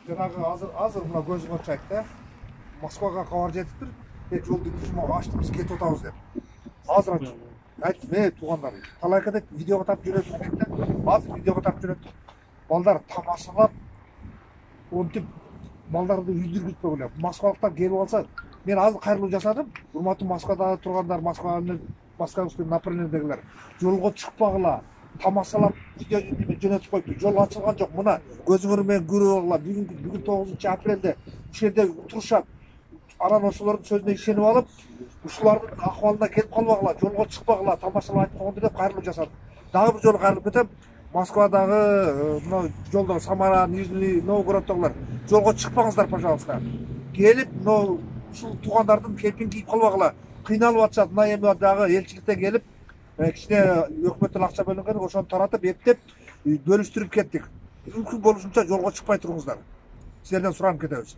Жанагы азыр мына көзүңө чайт да. Москвага кабар жетиптир. Жолду түзмө ачтым, биз кетип атабыз деп. Азыр айттым, туугандар, талайкада видеого тартып жүрөт да. Азыр видеого тартып жүрөт. Балдар тамашалап, онтип балдарды үйдүргүзбөй эле. Москвалыктар келип алса, мен азыр кайрылуу жасадым. Урматтуу Москвада тургандар, Москвалык напрямениедегилер. Жолго чыкпагыла, тамашалап видео жөнөтүп коюпту. Жол ачылган жок. Мына көзүңөр менен көрүп алгыла. Бүгүн 9-апрелде ушул жерде турушат. Анан ошолордун сөзүнө ишенип алып, ушулардын акыбалына келип калбагыла, жолго чыкпагыла, тамашалап айтканды деп кайрылуу жасадым. Дагы бир жолу кайрылып кетем. Москвадагы мына жолдо Самара, Нижний Новгороддогулар жолго чыкпаңыздар, пожалуйста. Келип, мына ушул туугандардын кепин кийип калбагыла. Кыйналып атышат. Мына эми дагы элчиликтен келип, кичине өкмөттөн акча бөлүнгөн, ошону таратып, эптеп, бөлүштүрүп кеттик. Мүмкүн болушунча жолго чыкпай туруңуздар. Силерден суранып кетебиз.